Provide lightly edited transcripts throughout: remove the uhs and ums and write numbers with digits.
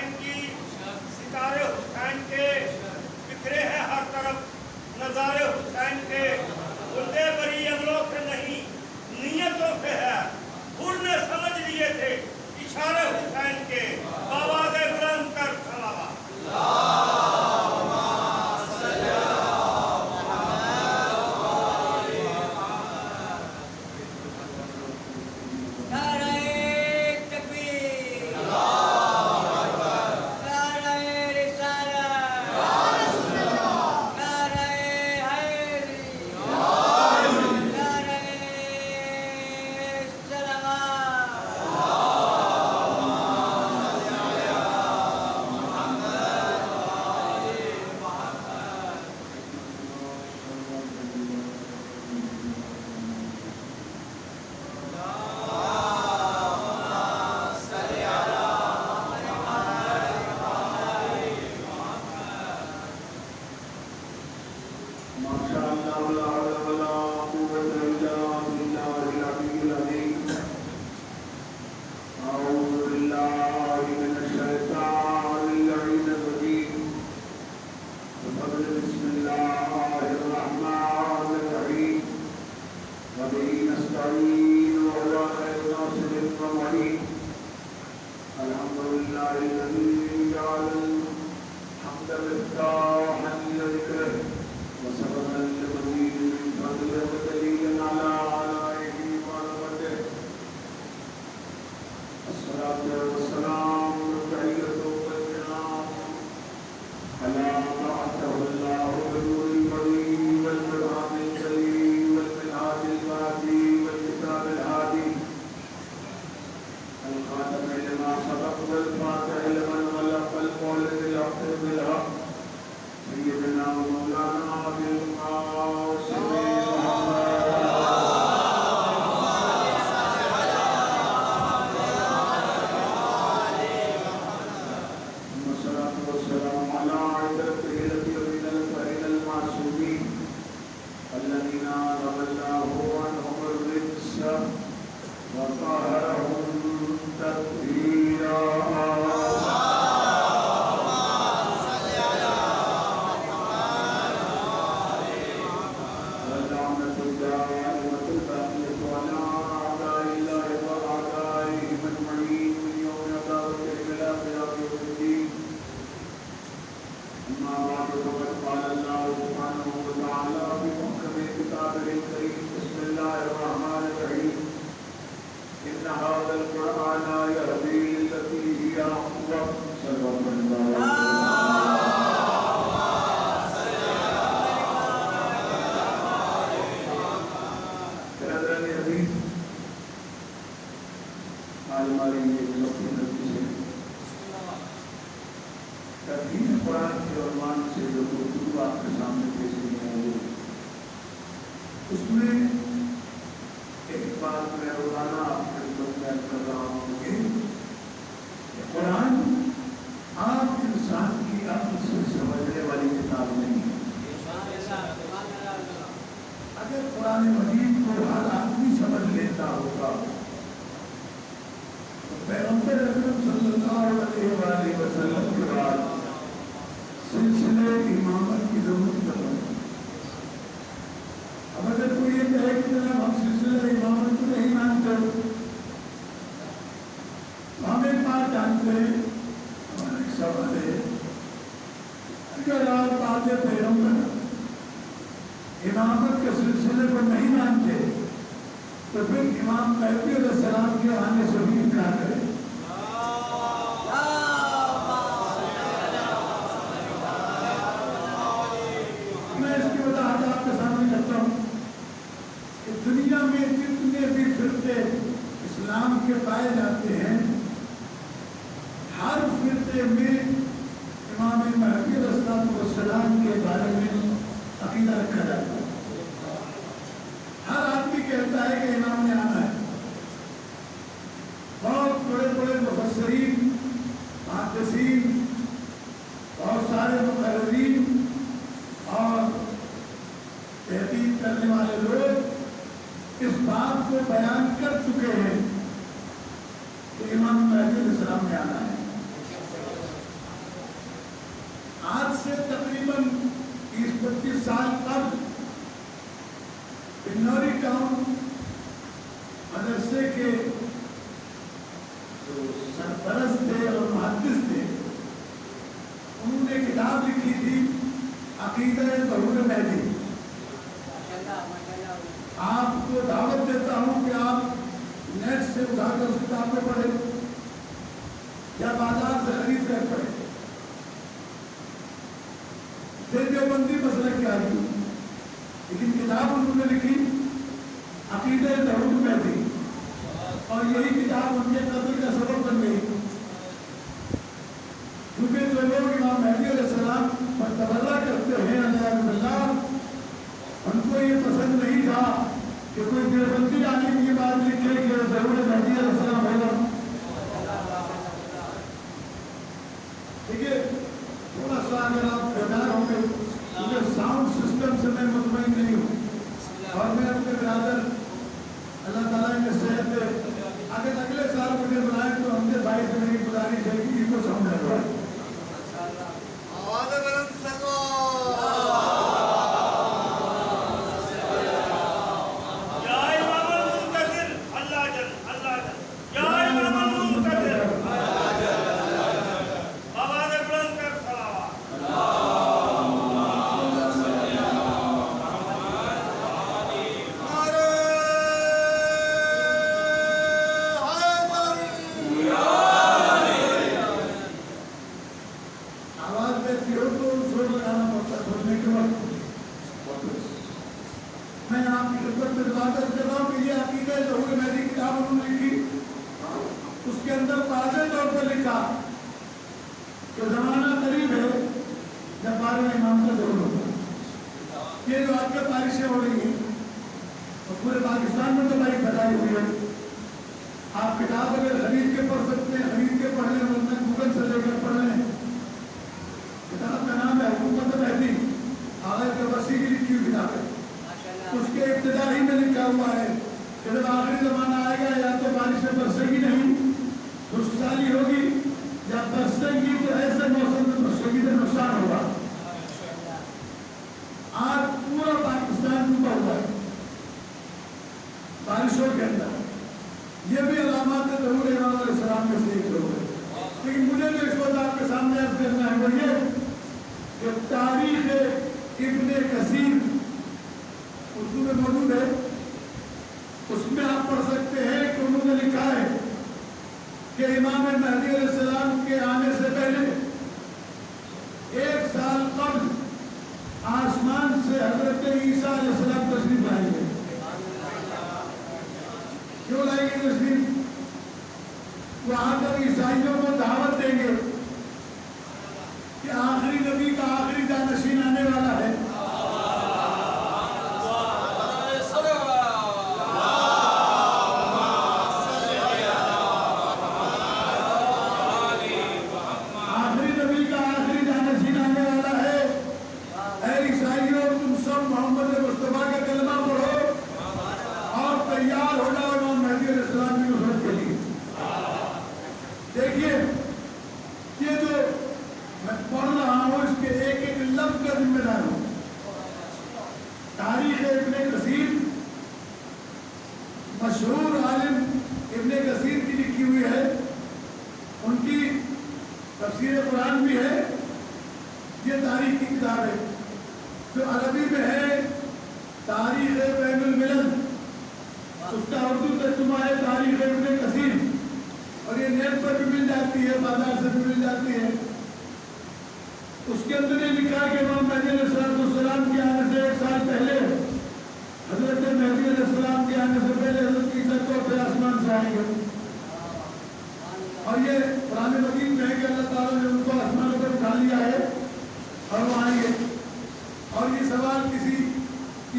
حسین کی، ستارے حسین کے بکھرے ہیں ہر طرف نظارے حسین کے، اردے بری عملوں سے نہیں نیتوں سے ہے، حر نے سمجھ لیے تھے اشارے حسین کے، آواز بلند کر صلوات۔ امامت کے سلسلے کو نہیں مانتے تو پھر امام مہدی علیہ السلام کے آنے سے بھی انکار کرے۔ میں اس کی وضاحت آپ کے سامنے کرتا ہوں کہ دنیا میں جتنے بھی فرقے اسلام کے پائے جاتے ہیں ہر فرقے میں امام مہدی علیہ السلام کے بارے میں عقیدہ رکھا جاتا ہے۔ ہر آدمی کہتا ہے کہ امام نے آنا ہے۔ بہت بڑے بڑے مفسرین، محدثین، بہت سارے مقررین اور تحقیق کرنے والے لوگ اس بات کو بیان کر چکے ہیں کہ امام مہدی علیہ السلام نے آنا ہے۔ 25 साल قبل बिन्नौरी टाउन मदरसे के जो सरपरस्त थे और मुहद्दिस थे, उन्होंने किताब लिखी थी अकीदा ज़हूर महदी। आपको दावत देता हूँ कि आप नेट से उठाकर उस किताब को पढ़ें या बाजार से खरीद कर पढ़ें। देवबंदी मसलक की आई, लेकिन किताब उन्होंने लिखी अकीदा ज़हूर महदी, और यही किताब उनके कत्ल का सबब बन गई। क्योंकि जो लोग इमाम महदी अलैहिस्सलाम पर तबर्रा करते हैं अल्लाह, उनको ये पसंद नहीं था कि कोई देवबंदी आलिम ये बात लिखे कि ज़हूर महदी अलैहिस्सलाम होगा। ठीक है, थोड़ा सा अगर आप बेदार होंगे, क्योंकि साउंड सिस्टम से मैं मुतमईन नहीं हूँ, और मैं अपने बिरादर अल्लाह ताला ने सेहत दे, अगर अगले साल मुझे बुलाएं तो हमसे भाई से मेरी गुजारिश है कि इनको समझ लगवाएं। मैं आपकी खिदमत में इबादत कर रहा हूँ कि ये अकीदा ज़हूर महदी किताब उन्होंने लिखी, उसके अंदर वाज़ेह तौर पर लिखा कि ज़माना करीब है जब 12वें इमाम का ज़हूर होगा। ये जो आपके बारिशें हो रही हैं और पूरे पाकिस्तान में तो भाई फैलाई हुई है। आप किताब अगर खरीद के पढ़ सकते हैं, खरीद के पढ़ लें, वरना गूगल से लेकर पढ़ लें। किताब का नाम है हुकूमत महदी, आगे के वसी की लिखी हुई किताब है। उसके इब्तिदा ही में लिखा हुआ है कि जब आखिरी ज़माना आएगा या तो बारिशें बरसेगी नहीं, खुशहाली होगी, या बरसेगी तो ऐसे मौसम में बरसेगी तो नुकसान होगा। आज पूरा पाकिस्तान डूबा हुआ है बारिशों के अंदर। ये भी अलामात ज़हूर इमाम अलैहिस्सलाम में से एक है। लेकिन मुझे जो इस वक्त आपके सामने अर्ज़ करना है वो ये कि तारीख़ इब्ने कसीर उर्दू में मौजूद है, उसमें आप पढ़ सकते हैं कि उन्होंने लिखा है कि इमाम महदी अलैहिस्सलाम के आने से पहले 1 साल कबल आसमान से हज़रत ईसा अलैहिस्सलाम तशरीफ लाएंगे। क्यों लाएंगे तशरीफ? वो आकर ईसाइयों को दावत देंगे कि आखिरी नबी का आखिरी जानशीन आने वाला है। देखिए, ये जो मैं पढ़ रहा हूँ इसके एक एक लफ्ज़ का जिम्मेदार हूँ। तारीख़ इब्ने कसीर, मशहूर आलिम इब्ने कसीर की लिखी हुई है, उनकी तफसीर कुरान भी है। ये तारीख़ की किताब है जो अरबी में है, तारीख़ बैनुल मिलल, उसका उर्दू तर्जुमा है तारीख़ इब्ने कसीर, और ये नेट पर भी मिल जाती है, बाजार से भी मिल जाती है। उसके अंदर ये लिखा कि इमाम महदी अलैहिस्सलाम के आने से 1 साल पहले, हज़रत महदी अलैहिस्सलाम के आने से पहले हज़रत ईसा चौथे आसमान से आएंगे। और ये कुरान मजीद में है कि अल्लाह ताला ने उनको आसमानों पर उठा लिया है और वो आएंगे। और ये सवाल किसी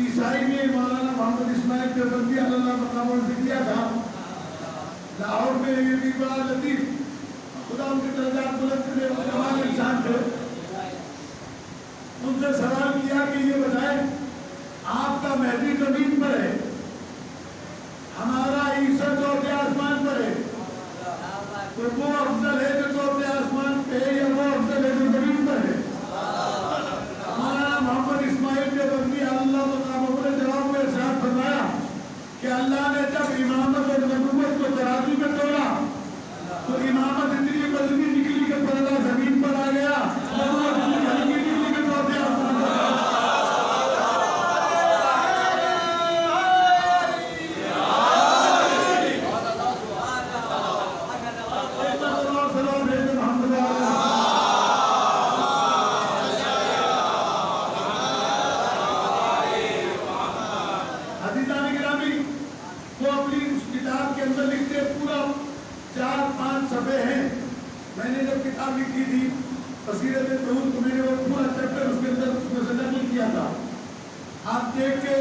ईसाई ने मौलाना मोहम्मद इस्माइल देवबंदी अल्लाह मकाम से किया था लाहौर में। ये भी बड़ा लतीफ, खुदा उनके दर्जात बुलंद करे, कमाल इंसान थे। उनसे सवाल किया कि ये बताएं, आपका महदी ज़मीन पर है, हमारा ईसा चौथे आसमान पर है, तो वो अफजल है जो चौथे आसमान पे है या वो अफजल है जो ज़मीन पर है? हमारा मोहम्मद इस्माइल किताब लिखी थी बसीरत तौहीद, तो मैंने वो पूरा चैप्टर उसके अंदर उसमें से नकल किया था। आप देख के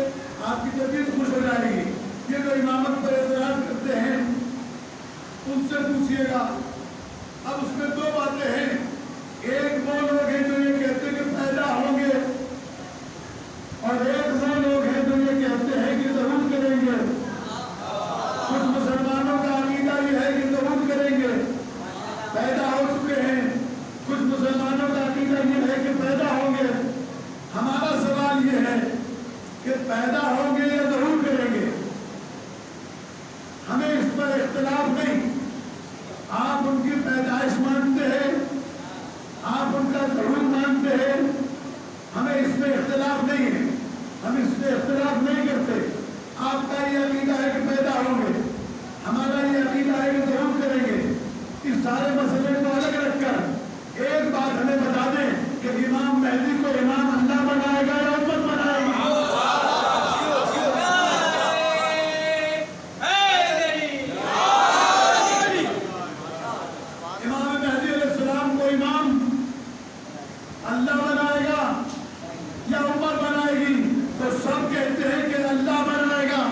आपकी तबीयत खुश हो जाएगी। ये जो इमामत पर एतराज करते हैं उनसे पूछिएगा। अब उसमें दो बातें हैं। एक वो लोग हैं जो ये कहते हैं कि पैदा होंगे, और एक वो लोग हैं जो ये कहते हैं कि जरूर करेंगे। कुछ मुसलमानों का अकीदा ये है कि जरूर करेंगे, पैदा हो चुके हैं। कुछ मुसलमानों का अकीदा ये है कि पैदा होंगे। हमारा सवाल ये है कि पैदा होंगे या जरूर करेंगे, हमें इस पर इख्तिलाफ नहीं। आप उनकी पैदाइश मानते हैं, आप उनका जरूर मानते हैं, हमें इसमें इख्तिलाफ नहीं है, हम इसमें इख्तिलाफ नहीं करते। आपका ये अकीदा है कि पैदा होंगे, हमारा ये अकीदा है कि जरूर करेंगे। इस सारे मसले को अलग रखकर एक बात हमें बता दें कि इमाम मेहदी को इमाम अल्लाह बनाएगा या उम्मत बनाएगी? इमाम मेहदी अलैहिस्सलाम को इमाम अल्लाह बनाएगा या उम्मत बनाएगी? तो सब कहते हैं कि अल्लाह बनाएगा।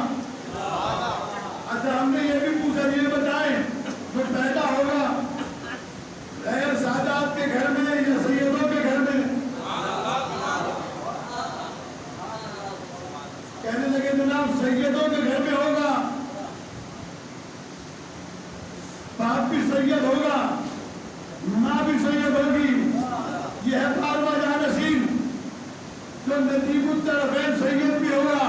अच्छा, हमने ये भी पूछा, ये बताएं जो पैदा होगा गैर सादात के घर में या सैयदों के घर में? कहने लगे जनाब सैयदों के घर में होगा, बाप भी सैयद होगा, माँ भी सैयद होगी। यह है बारवा जानशीन जो नजीबुत तरफ़ैन सैयद भी होगा।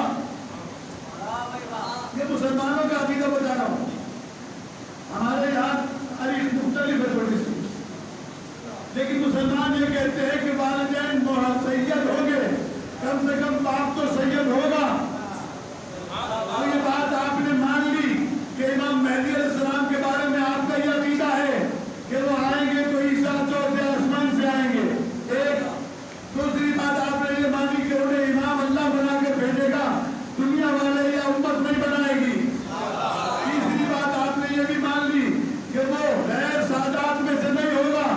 ये मुसलमानों का अकीदा बता रहा हूँ। हमारे यहाँ तारीख मुख्तलिफ है थोड़ी सी, लेकिन मुसलमान ये कहते हैं कि वालिदैन सैयद होंगे, कम से कम बाप तो सैयद होगा। और ये बात आपने मान ली कि इमाम मेहदी अलैहिस्सलाम के बारे में आपका ये अकीदा है कि वो आएंगे तो ईसा चौथे आसमान से आएंगे। एक दूसरी बात आपने ये मानी कि उन्हें इमाम अल्लाह बना के भेजेगा, दुनिया वाले या उम्मत नहीं बनाएगी। तीसरी बात आपने ये भी मान ली कि वो गैर सादात में से नहीं होगा,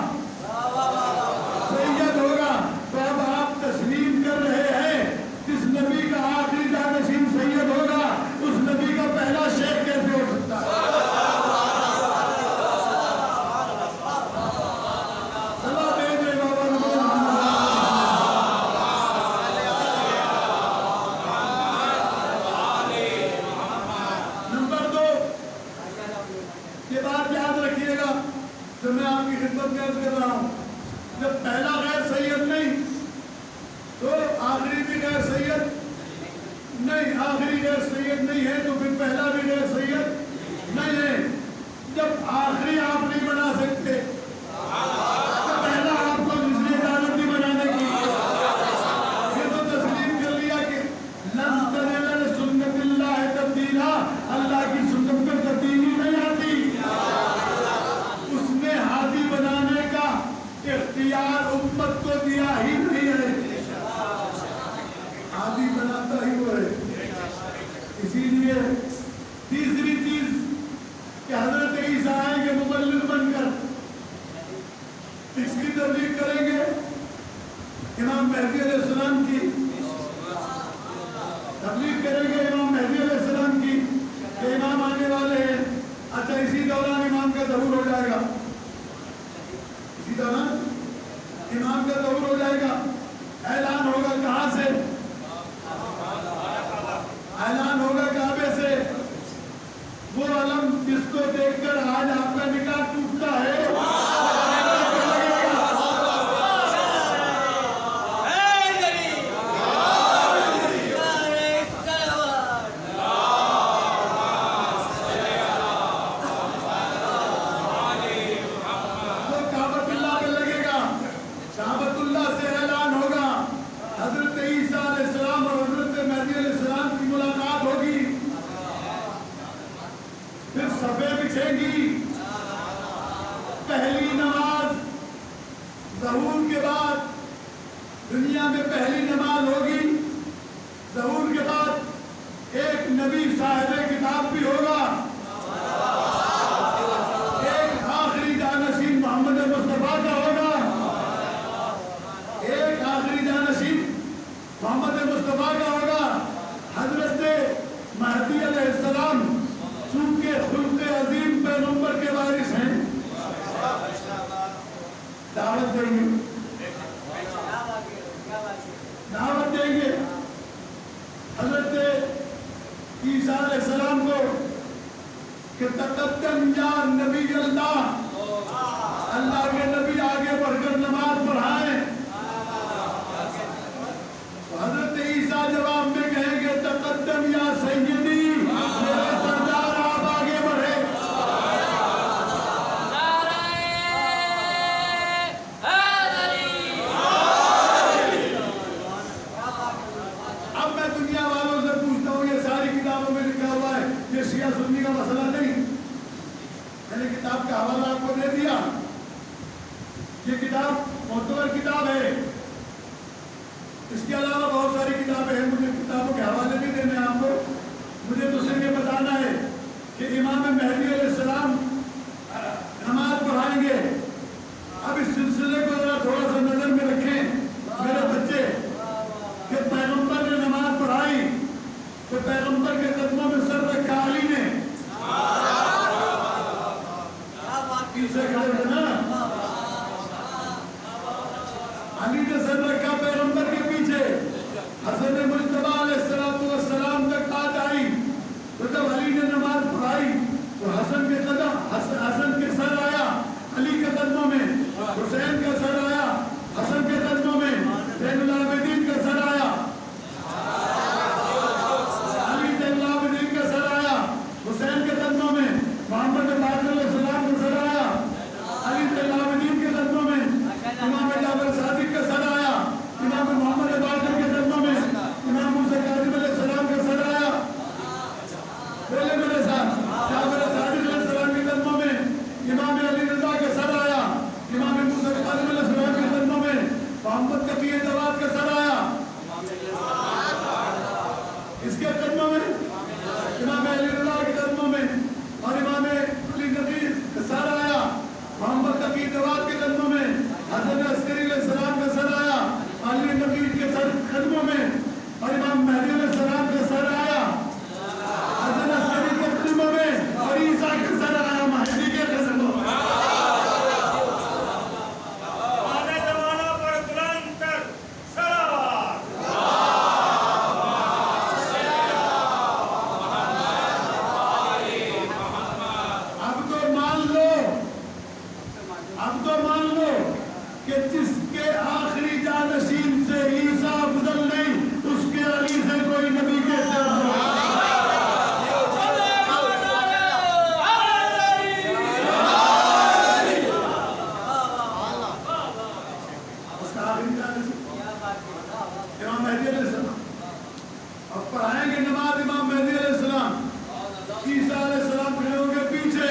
सैयद होगा। तो अब आप तस्लीम कर रहे हैं जिस नबी का आखिरी जानशीन सैयद होगा, उस नबी का पहला शेख कैसे हो सकता है? सलाह दे दे बाबा। नंबर 2, ये बात याद रखिएगा जो मैं आपकी खिदमत में अर्ज कर रहा हूँ। जब पहला गैर सैयद नहीं तो आखिरी भी गैर सैयद नहीं, आखिरी गैर सैयद नहीं है तो फिर पहला भी गैर सैयद नहीं है। जब आखिरी आप नहीं बना सकते तो पहला आपको दूसरी इजाजत नहीं बनाने की। ये तो तस्लीम कर लिया कि लन तज़िला लिसुन्नतिल्लाह तब्दीला, अल्लाह की सुन्नत में तब्दीली नहीं आती। उसने हादी बनाने का इख्तियार उम्मत को दिया ही नहीं है, हादी बनाता ही वो है। इसीलिए तीसरी चीज कि हजरत ईसा आएंगे मुबल्लिग बनकर, इसकी तबलीग करेंगे इमाम मेहदी अलैहिस्सलाम की, तबलीग करेंगे इमाम मेहदी अलैहिस्सलाम की कि इमाम आने वाले हैं। अच्छा, इसी दौरान इमाम का ज़हूर हो जाएगा, इसी दौरान इमाम का ज़हूर हो जाएगा। ऐलान होगा कहाँ से? ऐलान होगा काबे से। वो अलम जिसको देखकर आज आपका निकाह टूटता है, पहली नमाज ज़हूर के बाद दुनिया में पहली नमाज होगी। ज़हूर के बाद एक नबी साहिब किताब भी होगा, एक आखिरी जानशीन मोहम्मद मुस्तफा का دعوت دیں گے حضرت عیسیٰ علیہ السلام کو کہ تقدم یا نبی اللہ، اللہ کے نبی آگے بڑھ کر نماز پڑھائیں. حضرت عیسیٰ جواب میں کہیں گے تقدم یا سیدی، میرے سردار آپ آگے بڑھے. اب میں دنیا والوں سے پوچھتا ہوں، یہ ساری کتابوں میں لکھا ہوا ہے، یہ شیعہ سنی کا مسئلہ نہیں. میں نے کتاب کا حوالہ آپ کو دے دیا. یہ کتاب معتبر کتاب ہے. اس کے علاوہ بہت ساری کتابیں ہیں، مجھے کتابوں کے حوالے بھی دینے ہیں آپ کو. مجھے تو صرف یہ بتانا ہے کہ امام مہدی علیہ السلام نماز پڑھائیں گے. اب اس سلسلے کو ذرا تھوڑا سا نظر میں رکھیں میرے بچے، کہ پیغمبر نے نماز پڑھائی تو پیغمبر کے قدموں میں سر رکھا علی نے. اسے کھڑے تھے نا، علی نے سر رکھا پیغمبر کے پیچھے. حسن مجتبیٰ علیہ السلام تک بات آئی تو جب علی نے نماز پڑھائی تو حسن کے قدم، حسن کے سر آیا علی کے قدموں میں، حسین کا سر آیا حسن کے قدموں میں، زین العابدین کا سر آیا علی، زین العابدین کا سر آیا حسین کے قدموں میں، محمد باقر علیہ السلام کا سر آیا علی، زین العابدین کے قدموں میں، امام جعفر صادق کا سر آیا امام محمد باقر کے قدموں میں، امام موسیٰ کاظم علیہ السلام کا سر آیا، بولے میرے ساتھ، جعفر صادق علیہ السلام کے قدموں میں، امام علی رضا کا سر آیا، امام موسیٰ کاظم علیہ السلام کے قدموں میں، محمد تقی جواد کا سر آیا. اس کے قدموں میں امام علی رضا کے قدموں میں، اور امام علی نبی کا سر آیا محمد تقی جواد کے قدموں میں، حضرت عسکری علیہ السلام کا سر آیا علی نبی کے قدموں میں، اور امام مہدی علیہ السلام کا سر آیا حضرت عسکری کے قدموں میں، اور عیسیٰ کا سر آیا مہدی کے قدموں میں. آنے زمانہ پر بلند تر سلوات. اب تو مان لو کہ جس کے آخری جانشین سے عیسیٰ افضل نہیں، اس کے علی سے کوئی نبی کیسے افضل ہے؟ اس کا آخری جانشین امام مہدی علیہ السلام. اب پڑھائیں گے نماز امام مہدی علیہ السلام، عیسیٰ علیہ السلام کھڑے ہوں گے پیچھے.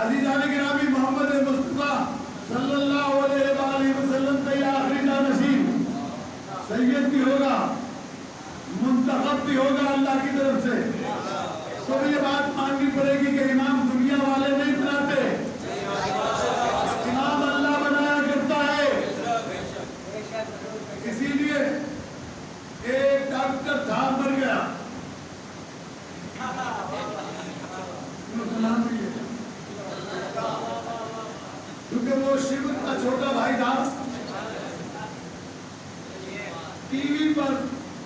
عزیزان گرامی، محمد مصطفیٰ صلی اللہ علیہ وآلہ وسلم کا یہ آخری جانشین سید بھی ہوگا، منتخب بھی ہوگا اللہ کی طرف سے. تو یہ بات ماننی پڑے گی کہ امام دنیا والے نہیں بناتے، امام اللہ بنایا کرتا ہے. اسی لیے ایک ڈاکٹر تھا، مر گیا، کیونکہ وہ شیو کا چھوٹا بھائی تھا. ٹی وی پر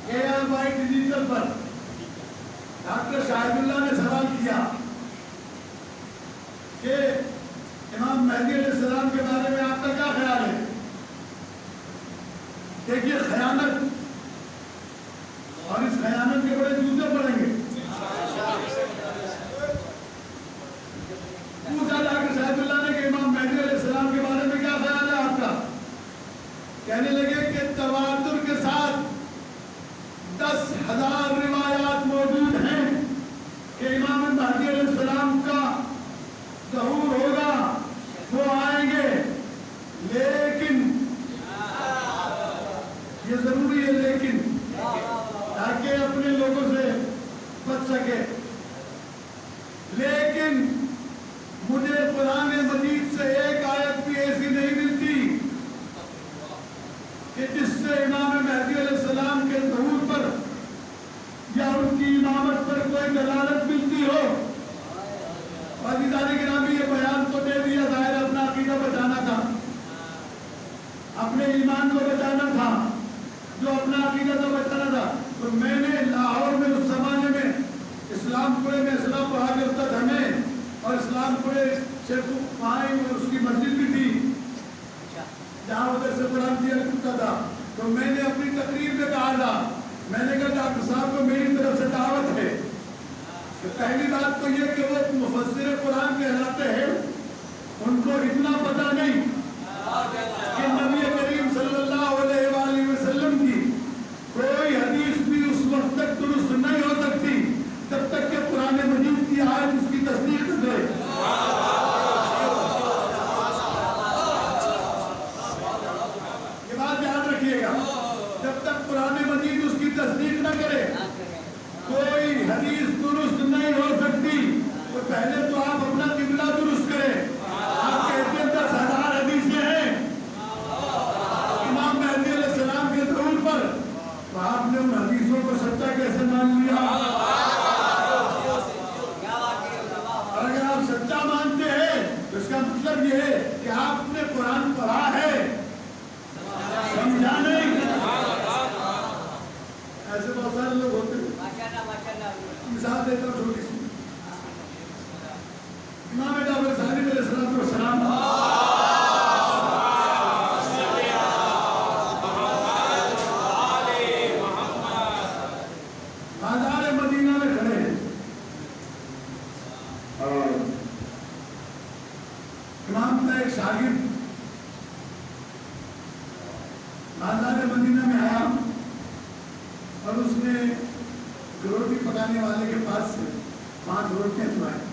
ARY ڈیجیٹل پر ڈاکٹر شاہد اللہ نے سوال کیا کہ امام مہدی علیہ السلام کے بارے میں آپ کا کیا خیال ہے؟ دیکھیے خیانت، اور اس خیانت کے بڑے جوتے پڑیں گے. پوچھا ڈاکٹر شاہد اللہ نے کہ امام مہدی علیہ السلام کے بارے میں کیا خیال ہے آپ کا؟ کہنے لگے کہ تواتر کے ساتھ 10,000 روایات موجود ہیں کہ امام مہدی علیہ السلام کا ظہور ہوگا، وہ آئیں گے، لیکن یہ ضروری ہے لیکن تاکہ اپنے لوگوں سے بچ سکے. لیکن مجھے قرآن مجید سے ایک آیت بھی ایسی نہیں ملتی کہ جس سے امام مہدی علیہ السلام کے ظہور پر یا ان کی امامت پر کوئی دلالت ملتی ہو. عزیزان گرامی، یہ بیان تو دے دیا، ظاہر اپنا عقیدہ بچانا تھا. اپنے ایمان کو بچانا تھا، جو اپنا عقیدہ کو بچانا تھا، تو میں نے لاہور میں اس زمانے میں اسلام پورے میں اسلام پڑھا کرتا تھا میں، اور اسلام پورے شیخ وہاں اس کی مسجد بھی تھی جہاں ادھر سے قرآن دیا کرتا تھا. تو میں نے اپنی تقریر میں کہا تھا، میں نے کہا ڈاکٹر صاحب کو میری طرف سے دعوت ہے. پہلی بات تو یہ کہ وہ مفسر قرآن کہلاتے ہیں، ان کو اتنا پتہ نہیں کہ نبی کریم صلی اللہ علیہ وآلہ وسلم کی کوئی حدیث بھی اس وقت تک درست نہیں ہو سکتی جب تک کہ قرآن مجید کی آیت اس کی تصدیق نہ کرے. یہ بات یاد رکھیے گا، جب تک قرآن مجید اس کی تصدیق نہ کرے کوئی حدیث درست نہیں ہو سکتی. تو پہلے تو آپ اپنا قبلہ درست کریں. آپ کہتے ہیں 10,000 حدیثیں ہیں امام مہدی علیہ السلام کے ظہور پر، تو آپ نے ان حدیثوں کو سچا کیسے مان لیا؟ اور اگر آپ سچا مانتے ہیں تو اس کا مطلب یہ ہے کہ آپ نے قرآن پڑھا ہے، سمجھا نہیں. ایسے بہت سارے لوگ ہوتے ہیں. مثال دیتا ہوں چھوٹی سی. امام جعفر صادق علیہ السلام بازار مدینہ میں کھڑے ہیں اور امام کا ایک شاگرد بازار مدینہ میں آیا اور اس نے روٹی پکانے والے کے پاس سے 5 روٹیاں چرائی.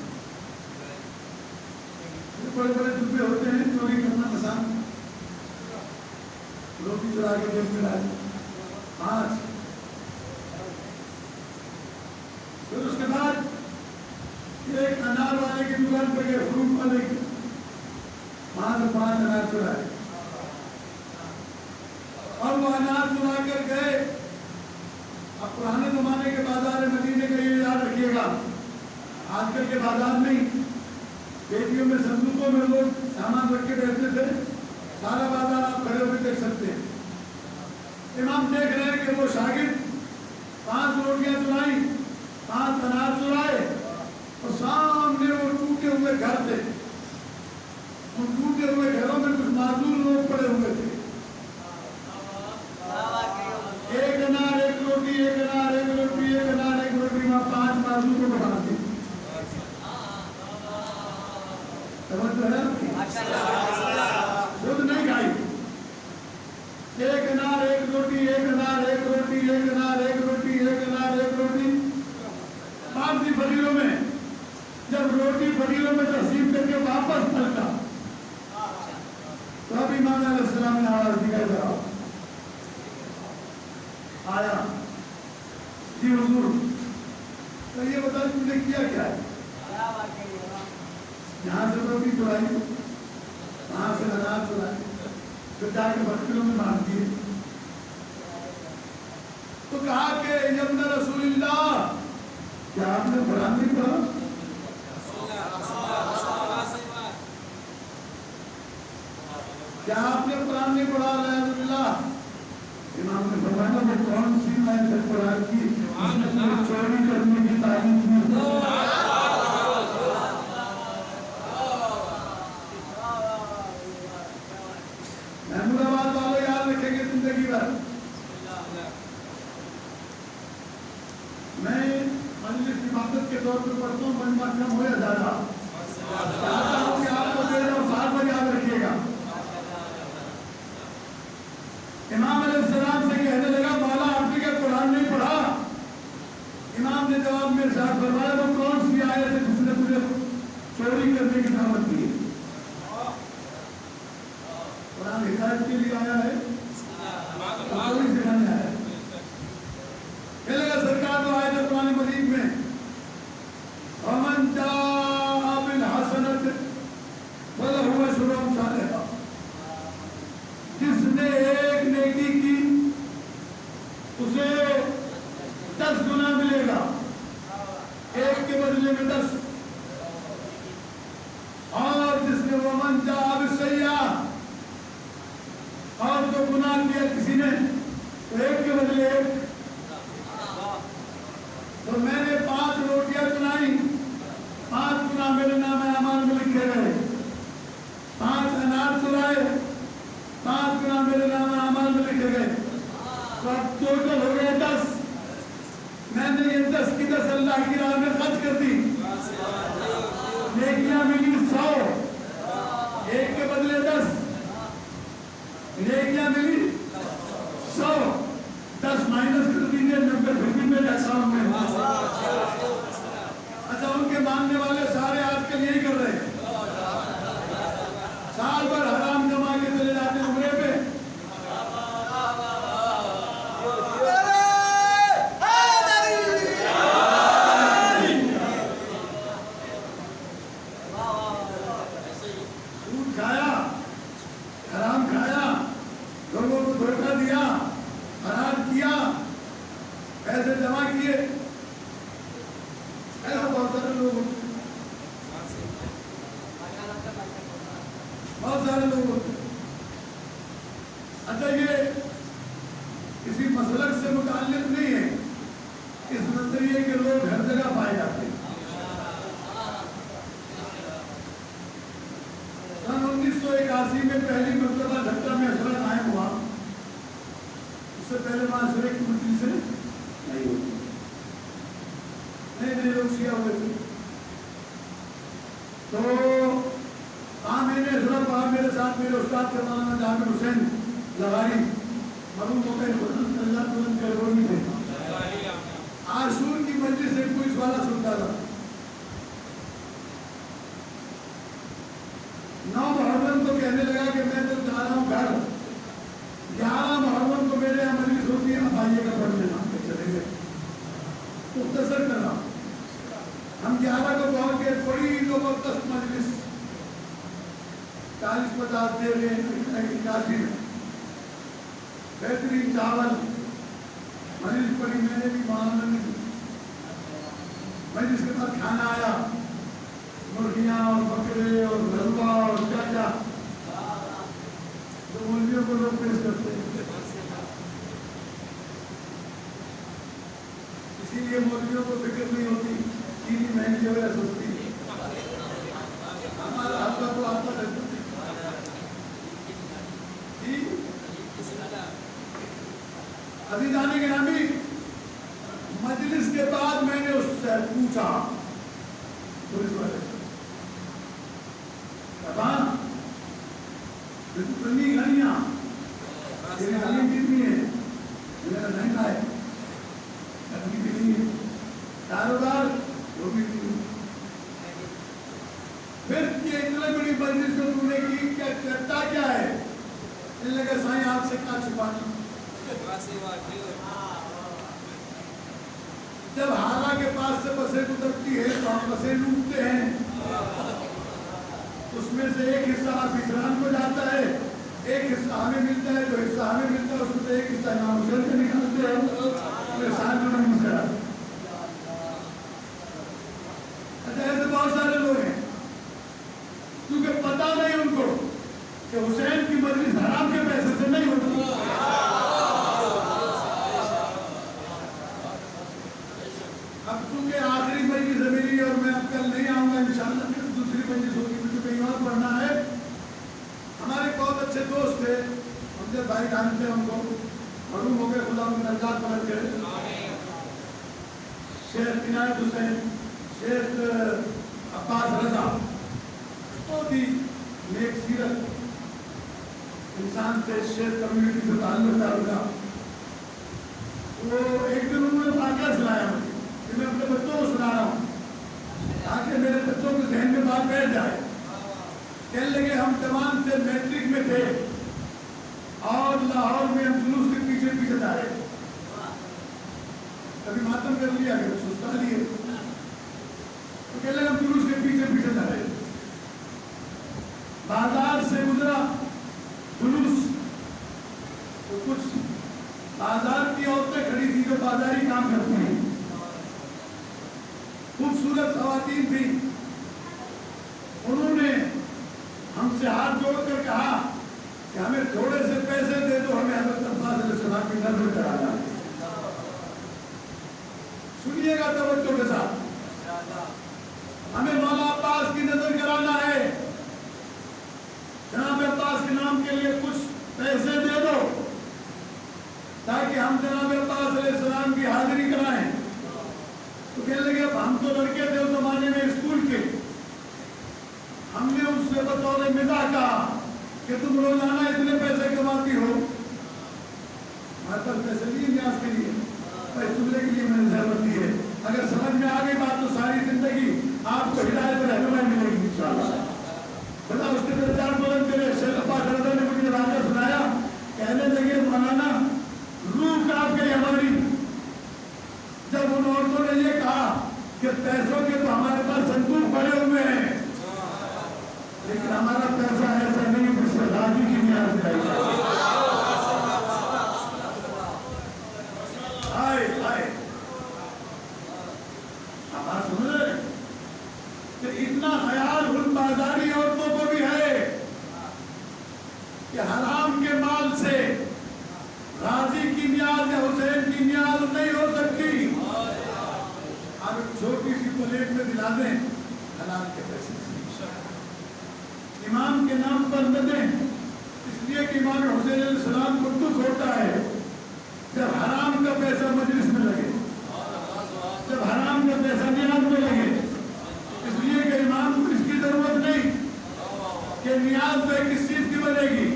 بڑے بڑے ڈبے ہوتے ہیں چوری کرنا آسان، روٹی چرا کے جیب میں ڈالی 5. پھر اس کے بعد ایک انار والے کی دکان پہ گئے، فروٹ والے کی، 5 انار چرائے اور وہ انار چرا کر گئے. اب پرانے زمانے کے بازار مدینے کا یہ یاد رکھیے گا، آج کل کے بازار نہیں. پیٹیوں میں صندوقوں میں لوگ سامان رکھ کے بیٹھتے تھے، سارا بازار آپ کھڑے ہوئے دیکھ سکتے ہیں. امام دیکھ رہے ہیں کہ وہ شاگرد 5 روٹیاں چرائیں، 5 انار چرائے اور سامنے وہ ٹوٹے ہوئے گھر تھے. ان ٹوٹے ہوئے گھروں میں کچھ معذور لوگ پڑے ہوئے تھے. ایک انار ایک روٹی، ایک انار ایک روٹی، ایک انار ایک روٹی، وہاں 5 معذور کو بٹھا دی. خود نہیں کھائی. ایک انار ایک روٹی، ایک انار ایک روٹی، ایک انار ایک روٹی، ایک انار ایک روٹی. باقی فقیروں میں جب روٹی فقیروں میں تقسیم کر کے واپس پلٹا تو اب امام علیہ السلام نے آواز دی ادھر آؤ. آیا، جی حضور تو یہ بتا تم نے کیا کیا ہے؟ یہاں سے روٹی چرائی، وہاں سے انار چرائی، پھر جا کے بکریوں میں باندھ دیے. تو کہا کہ ابن رسول اللہ، کیا آپ نے قرآن نہیں پڑھا؟ کیا آپ نے قرآن نہیں پڑھا؟ الحمد للہ. امام نے فرمایا وہ کون سی آیت ہے قرآن کی جس نے تمہیں چوری کرنے کی تعلیم کی؟ محمود آباد والے یاد رکھیں گے زندگی بھر. میں مجلس عبادت کے طور پر پڑھتا ہوں، مجمع کم ہو یا زیادہ، چاہتا ہوں کہ آپ کو دیر اور ساتھ میں یاد رکھیے گا. امام علیہ السلام سے کہنے لگا مولا آپ نے کیا قرآن نہیں پڑھا؟ امام نے جواب میں ارشاد فرمایا وہ کون سی آیت ہے جس نے تجھے چوری کرنے کی دعوت دی؟ قرآن ہدایت کے لیے آیا ہے، چوری سکھانے آیا ہے. کہنے لگا سرکار وہ آیت ہے قرآن مجید میں وَمَنْ جَاءَ بِالْحَسَنَةِ فَلَهُ عَشْرُ أَمْثَالِهَا. جس نے ایک نیکی کی اسے 10 گنا ملے گا، ایک کے بدلے میں 10. اور جس نے وَمَنْ جَاءَ بِالسَّيِّئَةِ، اور लिखे गए, 5 अनार चुराए, 5 गुना मेरे नाम अमाल में लिखे गए, तो अब टोटल हो गए 10। मैंने ये 10 की 10 अल्लाह की राह में खर्च कर दी, नेकियां मिली 100, एक के बदले 10, नेकियां मिली 100, 10 माइनस कर दीजिए 90 फिर भी मेरे अकाउंट में। अच्छा, उनके मानने वाले सारे आजकल यही कर रहे हैं, साल भर हराम कमा के चले जाते हैं उम्रे पे, दूध खाया, हराम खाया, लोगों को धोखा दिया, हराम किया, पैसे जमा किए, ऐसा बहुत सारे लोग, बहुत सारे लोग। अच्छा, ये किसी मसलक से मुताल्लिक नहीं है, इस नजरिए के लोग हर जगह पाए जाते हैं। सन 1981 में पहली मरतबा झट्टा में असरा कायम हुआ, उससे पहले माशरे की मजलिस से नहीं होती, नए लोग शिया हुए थे। तो मैंने असरा पढ़ा, मेरे साथ मेरे उस्ताद के मौलाना जाकिर हुसैन लगारी मरूम हो गए, बुलंद करवनी थे। आशूर की मजलिस से पुलिस वाला सुनता था, 9 मुहर्रम को कहने लगा कि मैं तो जा रहा हूँ घर, 11 मुहर्रम को मेरे यहाँ मजलिस होती है, अब आइएगा पढ़ लेना, चलेंगे मुख्तसर करना। हम 11 को पहुँच गए, बड़ी जबरदस्त मजलिस, 40-50 दे रहे 81 में, बेहतरीन चावल, मजलिस पड़ी, मैंने भी मौलाना ने दी। मजलिस के बाद खाना आया, मुर्गियाँ और बकरे और हलवा और क्या क्या, तो मुर्गियों को लोग पेश करते हैं। इसीलिए मुर्गियों को फिक्र नहीं होती चीनी महंगी हो या सस्ती, हमारा हल्का तो आता रहता है। अभी जाने के नामी मजलिस के बाद मैंने उससे पूछा, पुलिस वाले से, कितनी घड़ियाँ कितनी है? मेरा नहीं खाए, अभी भी नहीं है, कारोबार वो भी नहीं। फिर ये इतनी बड़ी मजलिस जो तूने की, क्या करता क्या है? इन लगा साईं आपसे क्या छुपाना। जब हारा के पास से बसें गुजरती है तो हम बसें लूटते हैं, उसमें से एक हिस्सा हाफिजरान को जाता है, एक हिस्सा हमें मिलता है, जो हिस्सा हमें मिलता है उसमें से एक हिस्सा इमाम हुसैन से निकालते हैं, पूरे साल में नहीं करा। अच्छा, ऐसे बहुत सारे लोग हैं क्योंकि पता नहीं उनको कि हुसैन की मजलिस हराम के पैसे से नहीं होती। अब चूंकि आखिरी मजलिस है मेरी और मैं अब कल नहीं आऊंगा इंशाअल्लाह, फिर दूसरी मजलिस होगी, मुझे कहीं और पढ़ना है। हमारे बहुत अच्छे दोस्त थे, उनके भाई जानते हैं उनको, मरूम हो गए, खुदा उनकी नजात पलट गए, शेख इनायत हुसैन, शेख अब्बास रजा, बहुत ही नेक सीरत इंसान थे, शेख कम्युनिटी से ताल्लुक था उनका। वो एक दिन उन्होंने वाक़या सुनाया मुझे, कि मैं अपने बच्चों को सुना रहा हूँ ताकि मेरे बच्चों के जहन में बात बैठ जाए। कहने लगे, हम जवान थे, मैट्रिक में थे और लाहौर में हम जुलूस के पीछे पीछे जा रहे, कभी मातम कर लिया, कभी सुस्ता लिए, तो कहने लगे हम जुलूस के पीछे पीछे जा रहे, बाजार से गुजरा जुलूस, तो कुछ बाजार की औरतें खड़ी थी जो बाजारी काम करती हैं, खूबसूरत खवातीन थी। उन्होंने हमसे हाथ जोड़कर कहा कि हमें थोड़े से पैसे दे दो, हमें हज़रत अब्बास अलैहिस्सलाम की नज़र कराना। सुनिएगा तवज्जो के साथ, हमें मौला अब्बास की नजर कराना है। امام کے لیے کچھ پیسے دے دو تاکہ ہم جناب عباس علیہ السلام کی حاضری کرائیں. تو کہنے لگے اب ہم تو لڑکے تھے اس زمانے میں اسکول کے, ہم نے ان سے بطور مزاح کہا کہ تم روزانہ اتنے پیسے کماتی ہو, ہمارے پاس پیسے نہیں نیاز کے لیے, اس جملے کے لیے میں نے ضرورت دی ہے. اگر سمجھ میں آ گئی بات تو ساری زندگی آپ کو ہدایت اور رہنمائی ملے گی انشاءاللہ. بتا اس کے درجات بلند کرے. شیخ عباس رضا نے مجھے واقعہ سنایا, کہنے لگے مولانا روح کانپ گئی ہماری جب ان عورتوں نے یہ کہا کہ پیسوں کے تو ہمارے پاس صندوق بڑے ہوئے ہیں لیکن ہمارا پیسہ ایسا نہیں جس سے راضی کی نیاز ہے. اتنا خیال ان بازاری عورتوں کو بھی ہے کہ حرام کے مال سے راضی کی نیاز یا حسین کی نیاز نہیں ہو سکتی. آپ ایک چھوٹی سی پلیٹ میں دلا دیں حلال کے پیسے امام کے نام پر نہ دیں, اس لیے کہ امام حسین علیہ السلام کو دکھ ہوتا ہے جب حرام کا پیسہ مجلس میں لگے, جب حرام کا پیسہ نیاز میں لگے. اس لیے کہ امام کو اس کی ضرورت نہیں کہ نیاز تو کس چیز کی بنے گی.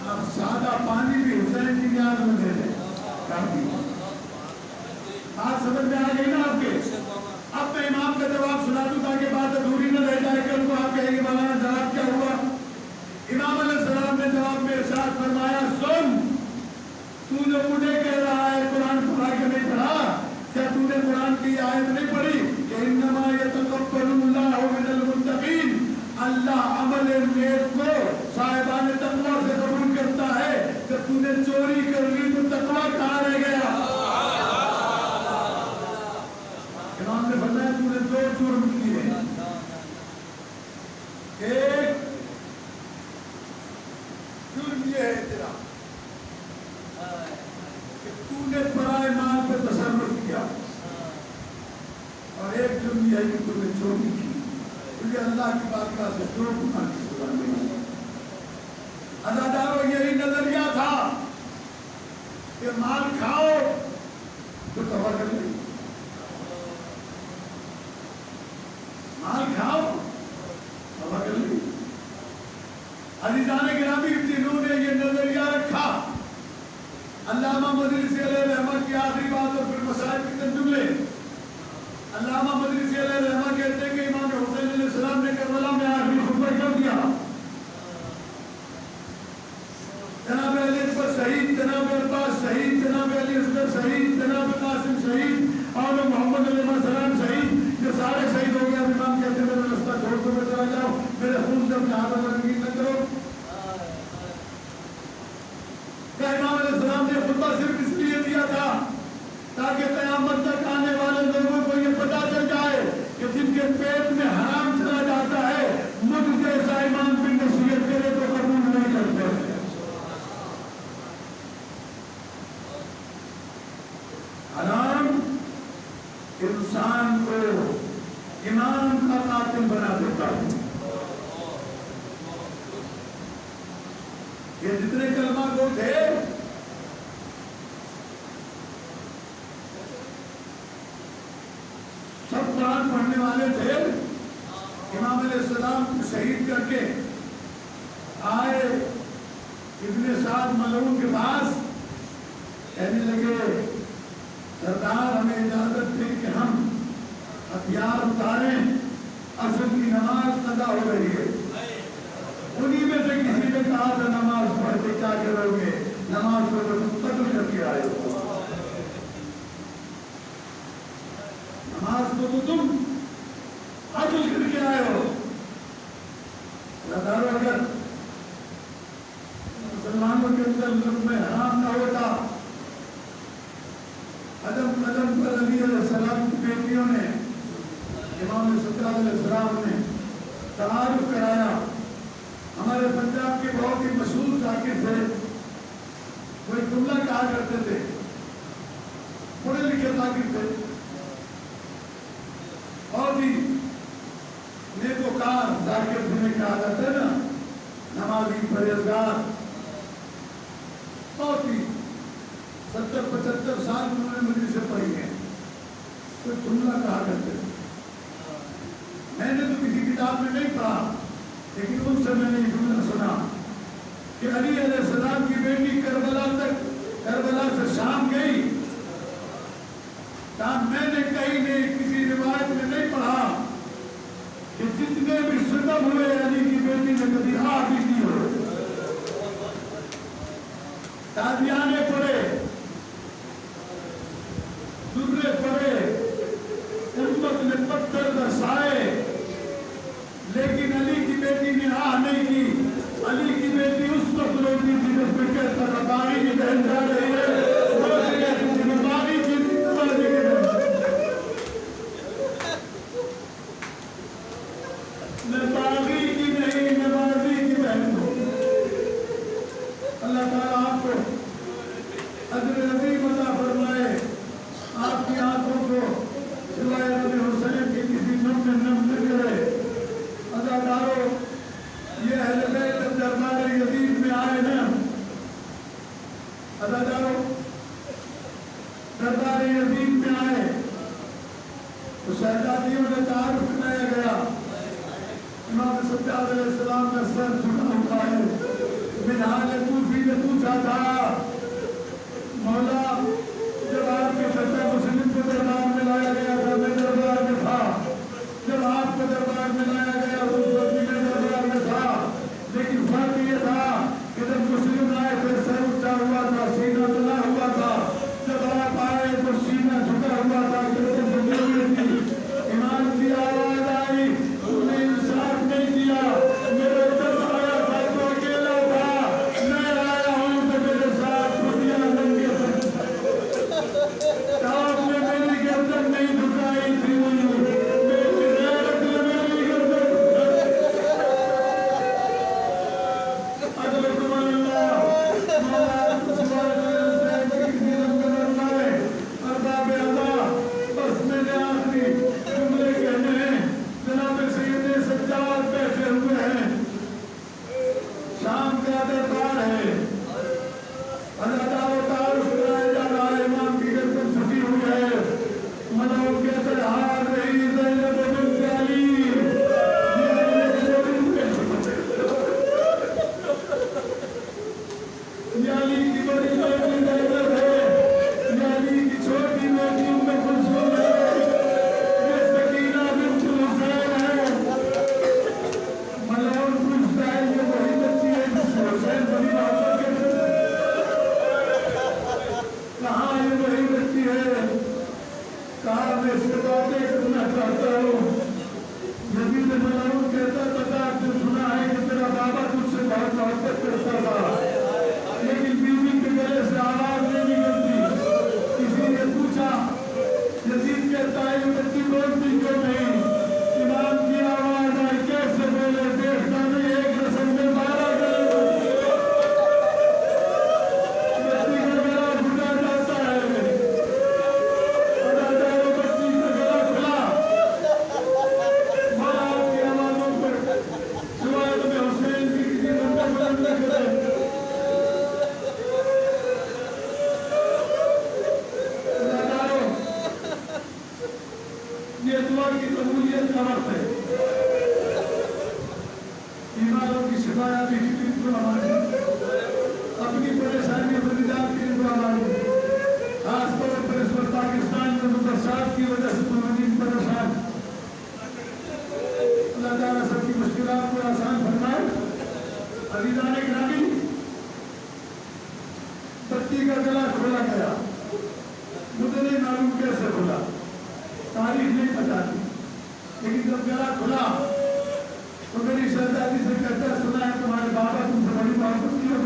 اب سادہ پانی بھی حسین کی نیاز میں دے دیں کافی. بات سمجھ میں آ گئی نا آپ کے. اب میں امام کا جواب سنا دوں تاکہ بات ادھوری نہ رہ جائے کہ ان کو آپ کہیں گے مولانا جواب کیا ہوا. امام علیہ السلام نے جواب میں ارشاد فرمایا, سن تو جو مجھے کہہ رہا ہے قرآن پڑھا کے نہیں پڑھا, کیا تو نے قرآن کی آیت نہیں پڑھی کہ انما یتقبل اللہ من المتقین, اللہ عمل نیک کو صاحبان تقوی سے قبول کرتا ہے. جب تو نے چوری کر لی تو تقوی کہاں رہ گیا. امام نے فرمایا تو نے دو جرم کیے. ایک جرم یہ ہے تیرا کہ تو نے پرائے مال پہ تصرف کیا, اور ایک جرم یہ ہے کہ تو نے چوری کی, کیونکہ اللہ کی بارگاہ سے جو گناہ کی سزا نہیں ہے. عزاداروں یہی نظریہ تھا کہ مال کھاؤ تو توبہ کر لیں, مال کھاؤ توبہ کر لیں. عزیزان گرامی جنہوں نے یہ نظریہ رکھا, علامہ مدرسی علیہ رحمہ کی آخری بات اور پھر مسائل کی چند جملے. علامہ مدرسی علیہ رحمہ کہتے ہیں کہ امام حسین علیہ السلام نے کربلا میں آخری خطبہ کر دیا, جناب علی اکبر شہید, جناب عباس شہید, جناب علی اصغر شہید, جناب قاسم شہید اور محمد علیہ السلام شہید, یہ سارے شہید ہو گیا. امام کہتے ہیں میرا رستہ چھوڑ کر میں چلا جاؤ, میرے خون سے جہاں پر رنگین نہ کرو. کیا امام علیہ السلام نے خطبہ صرف اس لیے دیا تھا تاکہ قیامت تک آنے والے لوگوں کو یہ پتا چل جائے کہ جن کے پیٹ میں حرام چلا جاتا ہے مجھ جیسا امام بھی نصیحت کرے تو قبول نہیں کرتے. حرام انسان کو ایمان کا قاتل بنا دیتا ہے. یہ جتنے کلمہ گو تھے سب قرآن پڑھنے والے تھے. امام علیہ السلام کو شہید کر کے آئے ابن سعد ملعون کے پاس, کہنے لگے سردار ہمیں اجازت دے کہ ہم ہتھیار اتاریں, عصر کی نماز قضا ہو رہی ہے. انہی میں سے کسی نے کہا تھا نماز پڑھتے کیا کرو گے, نماز کو تو تم قتل کر کے آئے ہو, نماز کو تو تم قتل کر کے آئے ہو. اگر مسلمانوں کے اندر لطف حرام نہ ہوتا, قدم قدم پر علی علیہ السلام کی بیٹیوں نے امام سجاد علیہ السلام نے تعارف کرایا. ہمارے پنجاب کے بہت ہی مشہور ذاکر تھے, وہ ایک جملہ کہا کرتے تھے, پڑھے لکھے ذاکر تھے, بہت ہی نیکوکار ذاکر جنہیں کہا جاتا ہے نا, 70 साल उन्होंने मजलिसें पढ़ी हैं, तो जुमला कहा करते थे। मैंने तो किसी किताब में नहीं पढ़ा, लेकिन उनसे मैंने ये जुमला सुना कि अली अलैहिस्सलाम की बेटी करबला से शाम गई। मैंने कहीं नहीं, किसी रिवायत में नहीं पढ़ा कि जितने भी सितम हुए अली की बेटी ने कभी आ भी की हो। तादियाने पड़े, दुर्रे पड़े, उम्मत ने पत्थर बरसाए, लेकिन अली की बेटी ने आह नहीं की। अली की बेटी उस वक्त रोती थी जब मैं कहता था बारी की बहन जा रही है, बारी की मैं बागी की नहीं, नमाजी की बहन हूँ। अल्लाह ताला आपको अजर अज़ीम अता फरमाए, आपकी आंखों को सिवाय नबी हुसैन के किसी नम में नम न करे। अदाकारों, ये अहले बैत जब दरबार यजीद में आए ना, अदाकारों दरबार यजीद में आए तो शहजादियों ने तारुफ कराया गया। इमाम सज्जाद अलैहिस्सलाम का सर झुका हुआ है। मिनहाल कूफी ने पूछा था, मौला जब आपके फतह मुस्लिम को दरबार में लाया गया था, मैं दरबार में था। जब आपको दरबार में लाया गया उस वक्त मैं दरबार में था, लेकिन फर्क ये था कि जब मुस्लिम आए थे सर उठा हुआ था, सीना तला हुआ था। जब आप आए तो सीना झुका हुआ था, गर्दन झुकी हुई थी। ईमान की आवाज आई, तुमने इंसाफ नहीं किया। मेरे जब आया था तो अकेला था, मैं आया हूँ तो मेरे साथ दुनिया नंगे से। आपने मेरी गर्दन नहीं झुकाई थी, मेरी गैरत ने मेरी गर्दन बस मेरे आखिरी जुमले कहने हैं। जनाब सैयद सज्जाद बैठे हुए हैं, शाम का दरबार है, अदाकारों तारुफ कराया जा रहा है, इमाम की गर्दन झुकी हुई है। मनोज कहते हार रही ज़ैनब बिन्त अली, अली की बड़ी बेटी ज़ैनब है, अली की छोटी बेटी उम्मे कुलसूम है, ये सकीना बिन्त हुसैन है। मनोज पूछता है ये वही बच्ची है जिससे हुसैन बड़ी मोहब्बत करते थे? कहाँ ये वही बच्ची है? कहा मैं इससे बातें करना चाहता हूँ। यजीद मलऊन कहता बता, जो सुना है कि तेरा बाबा तुझसे बहुत मोहब्बत करता था, लेकिन बीवी के गले से आवाज नहीं निकलती। किसी ने पूछा, यजीद कहता है ये बच्ची बोलती क्यों नहीं? इमाम की आवाज आई, कैसे बोले? देखता नहीं एक रस्म में 12 गले बच्ची का गला घुटा जाता है। अदाकारों बच्ची का गला खुला, मौला की आवाजों पर सिवाय नबी हुसैन की किसी बंदा बुलंद न करे। अदाकारों, ये दुआ की कबूलियत का वक्त है। बीमारों की शिफाया भी दुआ मांगे, अपनी परेशानियों पर निजात की दुआ मांगे। खास तौर पर इस वक्त पाकिस्तान में बरसात की वजह से तो मजीद परेशान। अल्लाह ताला सबकी मुश्किलात को आसान फरमाए। अज़ीज़ान गिरामी, बच्ची का गला खोला गया, मुझे नहीं मालूम कैसे खुला, तारीख नहीं पता थी, लेकिन जब गला खुला तो मेरी शहजादी से कहता सुना है तुम्हारे बाबा तुमसे बड़ी मोहब्बत की हो।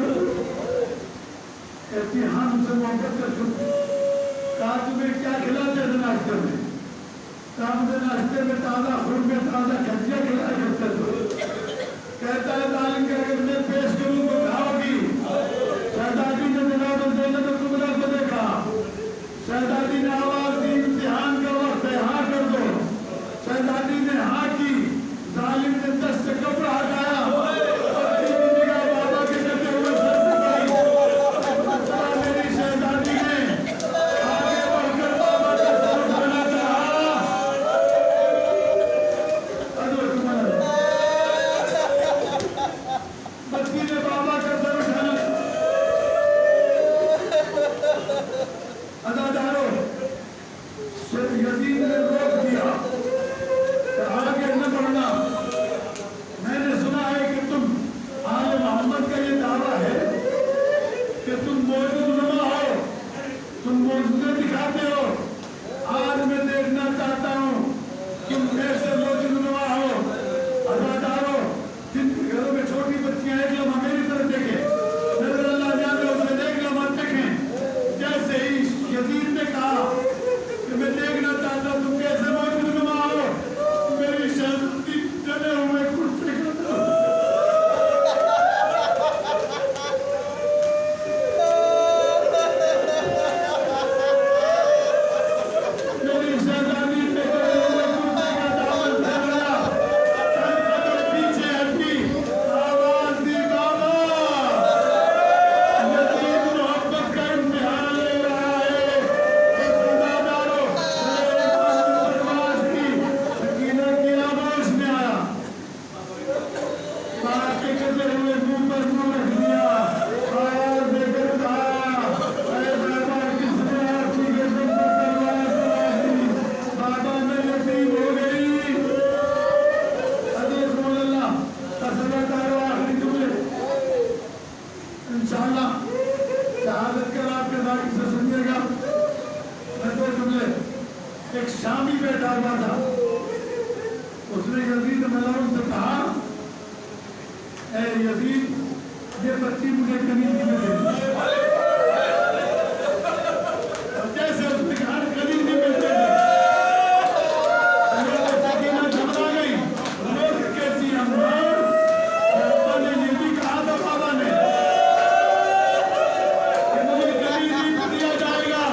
कहती हाँ मुझसे मोहब्बत करते। कहा तुम्हें क्या खिलाते थे नाश्ते में? कहा मुझे नाश्ते में ताज़ा खून में ताज़ा खजिया खिलाया करते थे। कहता है तालीम के अगर मैं पेश करूँ तो खाओगी? शहजादी ने जनाब ज़ैनब कुबरा को देखा, शहजादी ने आवाज दी, इम्तिहान का वक्त है, हाँ कर दो। शहजादी ने हाँ की, जालिम ने दस्त से कपड़ा हटाया और बाबा के कहते हुए सर झुकाई। मेरी शहजादी ने ہوا تھا. اس نے یزید ملعون سے کہا اے یزید یہ بچی مجھے کنیزی میں دے دی. اور جیسے اس نے کہا کنیزی میں دے دی سکینہ گھبرا گئی. روز کیسی امار ابا نے یہ بھی کہا تھا بابا نے کہ مجھے کنیزی کو دیا جائے گا.